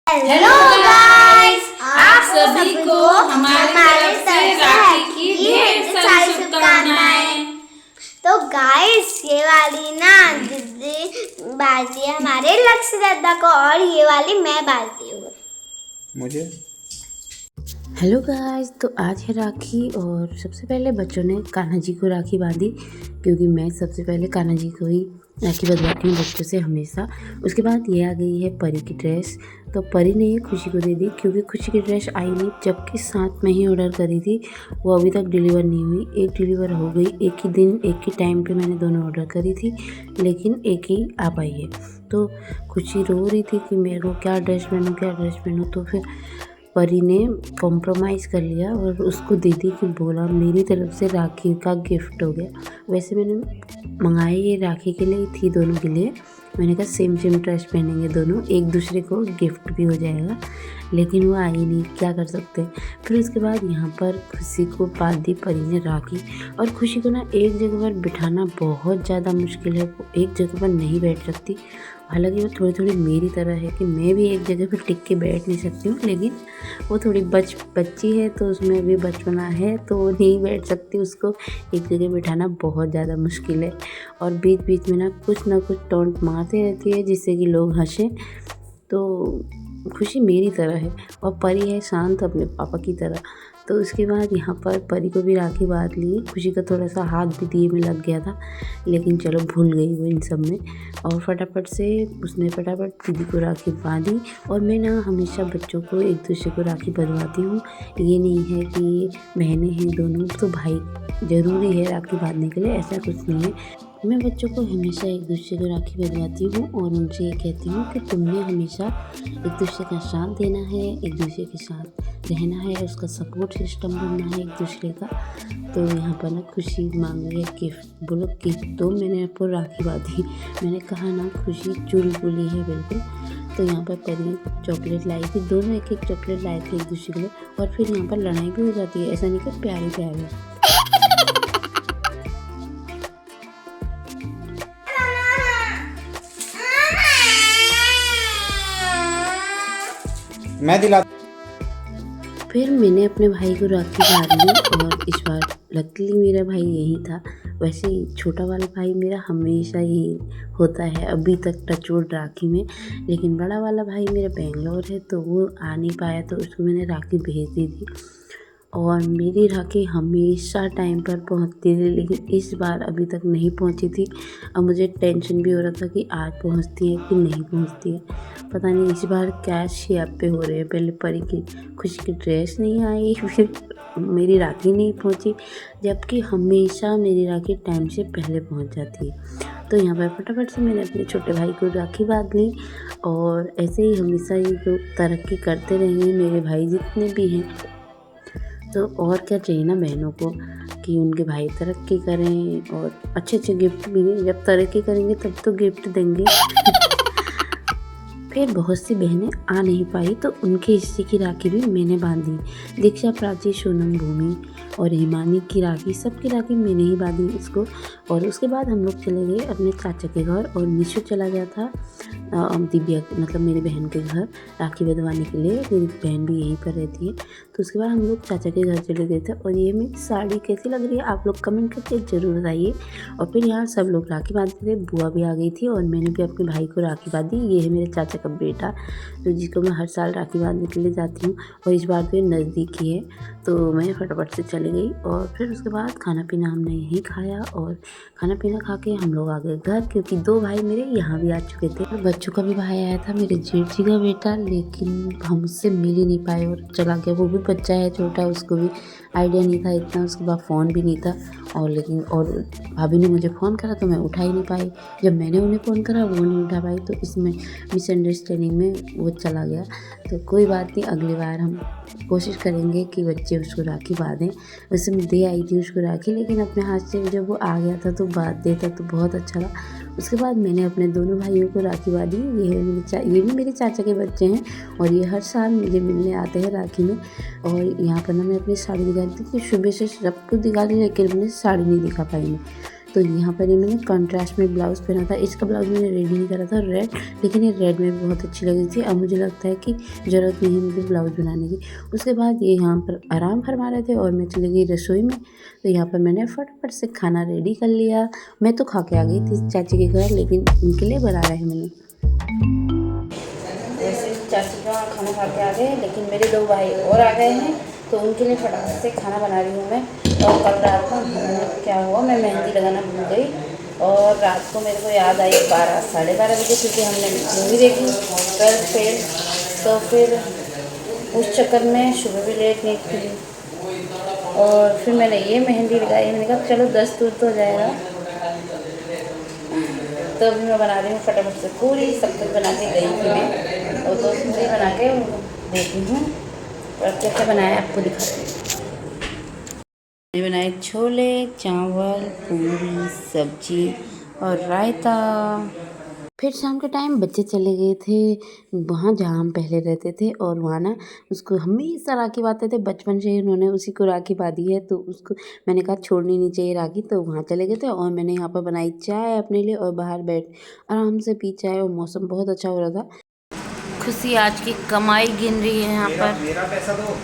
Hello guys, आप सभी को हमारे तरफ से राखी की ढेर सारी शुभकामनाएं। तो गाइस, ये वाली ना दीदी बांटती है हमारे लक्ष्य दादा को और ये वाली मैं बांटती हूँ मुझे। हेलो गाइस, तो आज है राखी और सबसे पहले बच्चों ने कान्हा जी को राखी बांधी, क्योंकि मैं सबसे पहले कान्हा जी को ही राखी बंधवाती हूँ बच्चों से हमेशा। उसके बाद ये आ गई है परी की ड्रेस, तो परी ने ये खुशी को दे दी, क्योंकि खुशी की ड्रेस आई नहीं, जबकि साथ में ही ऑर्डर करी थी, वो अभी तक डिलीवर नहीं हुई। एक डिलीवर हो गई, एक ही दिन एक ही टाइम पे मैंने दोनों ऑर्डर करी थी, लेकिन एक ही आ पाई है। तो खुशी रो रही थी कि मेरे को क्या ड्रेस पहनूँ, तो फिर परी ने कॉम्प्रोमाइज़ कर लिया और उसको दीदी की बोला मेरी तरफ से राखी का गिफ्ट हो गया। वैसे मैंने मंगाई ये राखी के लिए थी, दोनों के लिए। मैंने कहा सेम ड्रेस पहनेंगे दोनों, एक दूसरे को गिफ्ट भी हो जाएगा, लेकिन वो आई नहीं, क्या कर सकते हैं। फिर उसके बाद यहाँ पर खुशी को बांध दी परी ने राखी। और खुशी को ना एक जगह पर बिठाना बहुत ज़्यादा मुश्किल है, वो एक जगह पर नहीं बैठ सकती। हालांकि वो थोड़ी थोड़ी मेरी तरह है कि मैं भी एक जगह पर टिक के बैठ नहीं सकती हूँ, लेकिन वो थोड़ी बच्ची है, तो उसमें भी बचपना है, तो वो नहीं बैठ सकती। उसको एक जगह बिठाना बहुत ज़्यादा मुश्किल है। और बीच बीच में ना कुछ टोंट मारते रहती है, जिससे कि लोग हंसें। तो खुशी मेरी तरह है और परी है शांत अपने पापा की तरह। तो उसके बाद यहाँ पर परी को भी राखी बांध ली। खुशी का थोड़ा सा हाथ भी दिए में लग गया था, लेकिन चलो भूल गई वो इन सब में। और फटाफट दीदी को राखी बांधी। और मैं ना हमेशा बच्चों को एक दूसरे को राखी बंधवाती हूँ। ये नहीं है कि बहनें हैं दोनों तो भाई ज़रूरी है राखी बांधने के लिए, ऐसा कुछ नहीं है। मैं बच्चों को हमेशा एक दूसरे को राखी बंधवाती हूँ और उनसे ये कहती हूँ कि तुमने हमेशा एक दूसरे का साथ देना है, एक दूसरे के साथ रहना है, उसका सपोर्ट सिस्टम बनना है एक दूसरे का। तो यहाँ पर ना खुशी मांग रही है गिफ्ट, बोलो गिफ्ट दो। मैंने आपको राखी बांधी, मैंने कहा ना खुशी चुलबुली है बिल्कुल। तो यहाँ पर परी चॉकलेट लाई थी, दोनों एक एक चॉकलेट लाए थे एक दूसरे के लिए। और फिर यहाँ पर लड़ाई भी हो जाती है, ऐसा नहीं कि प्यारे। मैं दिला। फिर मैंने अपने भाई को राखी बांध ली और इस बार लकीली मेरा भाई यही था। वैसे छोटा वाला भाई मेरा हमेशा यही होता है अभी तक टचवुड राखी में, लेकिन बड़ा वाला भाई मेरा बेंगलोर है, तो वो आ नहीं पाया, तो उसको मैंने राखी भेज दी थी। और मेरी राखी हमेशा टाइम पर पहुंचती थी, लेकिन इस बार अभी तक नहीं पहुंची थी। अब मुझे टेंशन भी हो रहा था कि आज पहुंचती है कि नहीं पहुंचती है। पता नहीं इस बार क्या शेप पे हो रहे हैं। पहले परी की खुशी की ड्रेस नहीं आई, फिर मेरी राखी नहीं पहुंची, जबकि हमेशा मेरी राखी टाइम से पहले पहुंच जाती है। तो यहाँ पर फटाफट से मैंने अपने छोटे भाई को राखी बांध ली। और ऐसे ही हमेशा ये लोग तरक्की करते रहेंगे, मेरे भाई जितने भी हैं। तो और क्या चाहिए ना बहनों को, कि उनके भाई तरक्की करें और अच्छे गिफ्ट भी दें। जब तरक्की करेंगे तब तो गिफ्ट देंगे। फिर बहुत सी बहनें आ नहीं पाई, तो उनके हिस्से की राखी भी मैंने बांधी। दीक्षा, प्राची, सोनम, भूमि और हिमानी की राखी, सबकी राखी मैंने ही बांधी इसको। और उसके बाद हम लोग चले गए अपने चाचा के घर, और निशु चला गया था दिव्या मतलब मेरी बहन के घर राखी बंधवाने के लिए। मेरी बहन भी यहीं पर रहती है। तो उसके बाद हम लोग चाचा के घर चले गए थे। और ये मेरी साड़ी कैसी लग रही है आप लोग कमेंट करके ज़रूर बताइए। और फिर यहाँ सब लोग राखी बांधते थे, बुआ भी आ गई थी और मैंने भी अपने भाई को राखी बांधी। ये है मेरे चाचा का बेटा, तो जिसको मैं हर साल राखी बांधने के लिए जाती हूँ, और इस बार तो ये नज़दीक ही है। तो मैं फटाफट से चली गई। और फिर उसके बाद खाना पीना हमने यहीं खाया, और खाना पीना खा के हम लोग आ गए घर, क्योंकि दो भाई मेरे यहाँ भी आ चुके थे। बच्चों का भी भाई आया था, मेरे जेठ जी का बेटा, लेकिन हमसे मिल ही नहीं पाए और चला गया। वो भी बच्चा है छोटा, उसको भी आइडिया नहीं था इतना, उसके बाद फ़ोन भी नहीं था। और भाभी ने मुझे फ़ोन करा तो मैं उठा ही नहीं पाई, जब मैंने उन्हें फ़ोन करा वो नहीं उठा पाई, तो इसमें मिसअंडरस्टैंडिंग में वो चला गया। तो कोई बात नहीं, अगली बार हम कोशिश करेंगे कि बच्चे उसको राखी बांधें। वैसे मैं दे आई थी उसको राखी, लेकिन अपने हाथ से जब वो आ गया था तो बांध देता तो बहुत अच्छा लगा। उसके बाद मैंने अपने दोनों भाइयों को राखी बांधी। ये भी मेरे चाचा के बच्चे हैं, और ये हर साल मुझे मिलने आते हैं राखी में। और यहाँ पर ना मैं अपनी साड़ी दिखा रही थी कि सुबह से सबको दिखा दी, लेकिन अपनी साड़ी नहीं दिखा पाई मैं, तो यहाँ पर ये मैंने कंट्रास्ट में ब्लाउज़ पहना था। इसका ब्लाउज़ मैंने रेडी नहीं करा था रेड, लेकिन ये रेड में भी बहुत अच्छी लग रही थी। अब मुझे लगता है कि ज़रूरत नहीं है मुझे ब्लाउज़ बनाने की। उसके बाद ये यहाँ पर आराम फरमा रहे थे और मैं चली गई रसोई में। तो यहाँ पर मैंने फटाफट से खाना रेडी कर लिया। मैं तो खा के आ गई थी चाची के घर, लेकिन उनके लिए बना रहे हैं मैंने। वैसे चाची का खाना खा के आ गए, लेकिन मेरे 2 भाई और आ गए हैं, तो उनके लिए फटाफट से खाना बना रही हूँ मैं। और कल रात को क्या हुआ, मैं मेहंदी लगाना भूल गई और रात को मेरे को याद आई 12 साढ़े 12 बजे, क्योंकि हमने मूवी देखी 12 फेल। तो फिर उस चक्कर में सुबह भी लेट नहीं थी और फिर मैंने ये मेहंदी लगाई। मैंने कहा चलो 10 दूर तो हो जाएगा। तो अभी मैं बना रही हूँ फटाफट से पूरी। सब कुछ बना के गई थी मैं और 2 पूरी बना के देती हूँ और क्या क्या बनाया आपको दिखाती हूँ। मैंने बनाए छोले, चावल, पूरी, सब्जी और रायता। फिर शाम के टाइम बच्चे चले गए थे वहाँ जहाँ हम पहले रहते थे, और वहाँ ना उसको हमेशा राखी बांधते थे। बचपन से ही उन्होंने उसी को राखी बांधी है, तो उसको मैंने कहा छोड़नी नहीं चाहिए राखी। तो वहाँ चले गए थे और मैंने यहाँ पर बनाई चाय अपने लिए और बाहर बैठ आराम से पी चाय, और मौसम बहुत अच्छा हो रहा था। खुशी आज की कमाई गिन रही है यहाँ पर। मेरा पैसा दो।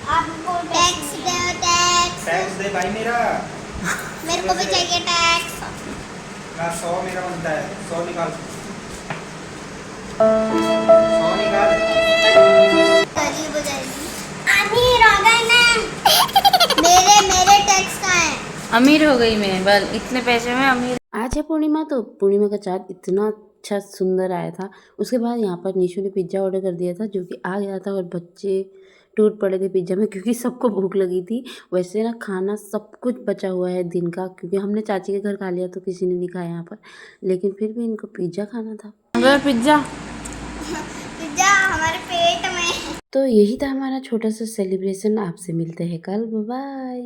आपको टैक्स दे, टैक्स दे भाई मेरा। मेरे को भी चाहिए टैक्स। 100 मेरा बनता है, 100 निकाल। 100 निकाल। गरीब हो जाएगी। अमीर हो गए ना। मेरे टैक्स का है। अमीर हो गई मैं, बस इतने पैसे में अमीर। आज है पूर्णिमा, तो पूर्णिमा का चाँद इतना अच्छा सुंदर आया था। उसके बाद यहाँ पर निशु ने पिज़्ज़ा ऑर्डर कर दिया था, जो कि आ गया था और बच्चे टूट पड़े थे पिज़्ज़ा में, क्योंकि सबको भूख लगी थी। वैसे ना खाना सब कुछ बचा हुआ है दिन का, क्योंकि हमने चाची के घर खा लिया तो किसी ने नहीं खाया यहाँ पर, लेकिन फिर भी इनको पिज़्ज़ा खाना था। पिज़्ज़ा पिज्जा हमारे पेट में। तो यही था हमारा छोटा सा सेलिब्रेशन। आपसे मिलते हैं कल, बाय बाय।